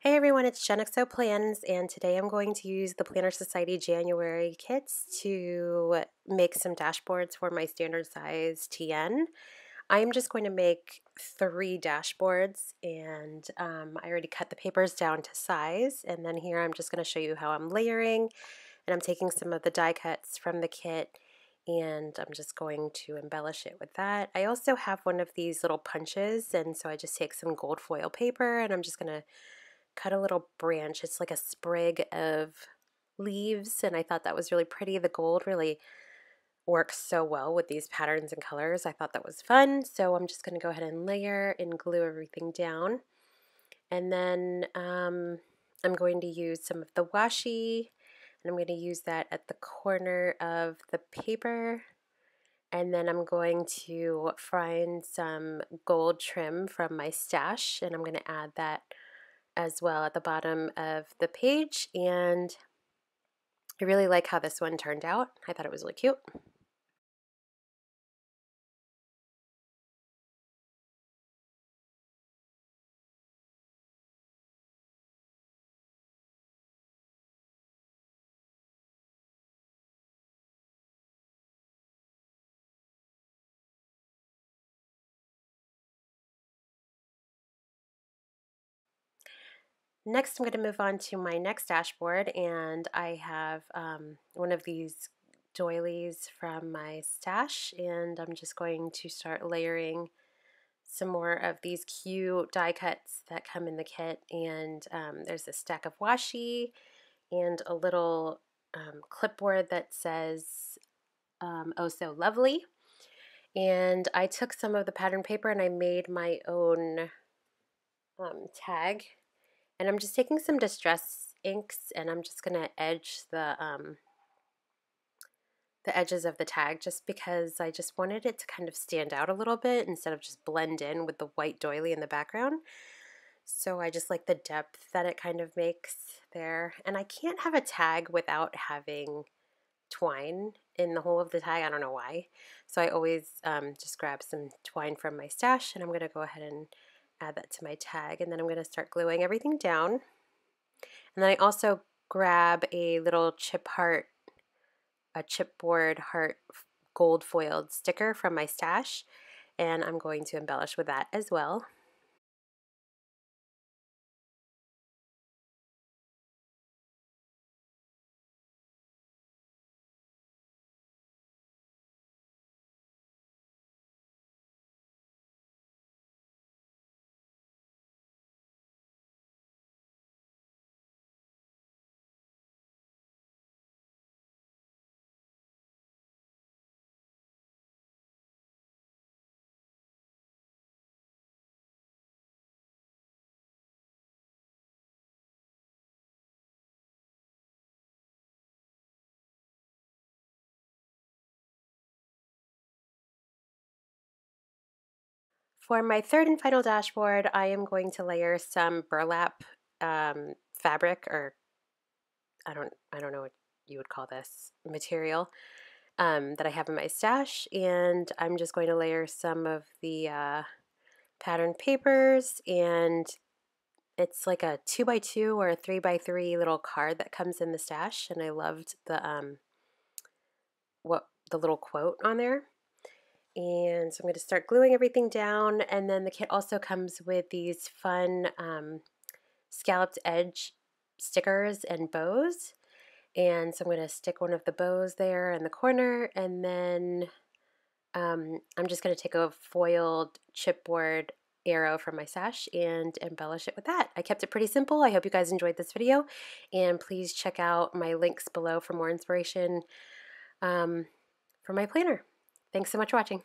Hey everyone, it's JENXOPLANS, and today I'm going to use the Planner Society January kits to make some dashboards for my standard size TN. I'm just going to make 3 dashboards, and I already cut the papers down to size, and then here I'm just going to show you how I'm layering, and I'm taking some of the die cuts from the kit and I'm just going to embellish it with that. I also have one of these little punches, and so I just take some gold foil paper and I'm just going to cut a little branch. It's like a sprig of leaves, and I thought that was really pretty. The gold really works so well with these patterns and colors. I thought that was fun, so I'm just going to go ahead and layer and glue everything down. And then I'm going to use some of the washi, and I'm going to use that at the corner of the paper. And then I'm going to find some gold trim from my stash, and I'm going to add that as well at the bottom of the page, and I really like how this one turned out. I thought it was really cute. Next, I'm going to move on to my next dashboard, and I have one of these doilies from my stash, and I'm just going to start layering some more of these cute die cuts that come in the kit. And there's a stack of washi and a little clipboard that says "Oh So Lovely." And I took some of the pattern paper and I made my own tag. And I'm just taking some distress inks and I'm just going to edge the edges of the tag, just because I just wanted it to kind of stand out a little bit instead of just blend in with the white doily in the background. So I just like the depth that it kind of makes there. And I can't have a tag without having twine in the hole of the tag. I don't know why. So I always just grab some twine from my stash, and I'm going to go ahead and add that to my tag, and then I'm going to start gluing everything down. And then I also grab a little chipboard heart gold foiled sticker from my stash, and I'm going to embellish with that as well. For my third and final dashboard, I am going to layer some burlap fabric, or I don't know what you would call this material, that I have in my stash, and I'm just going to layer some of the pattern papers, and it's like a 2x2 or a 3x3 little card that comes in the stash, and I loved the little quote on there. And so I'm going to start gluing everything down, and then the kit also comes with these fun scalloped edge stickers and bows. And so I'm going to stick one of the bows there in the corner, and then I'm just going to take a foiled chipboard arrow from my stash and embellish it with that. I kept it pretty simple. I hope you guys enjoyed this video, and please check out my links below for more inspiration for my planner. Thanks so much for watching.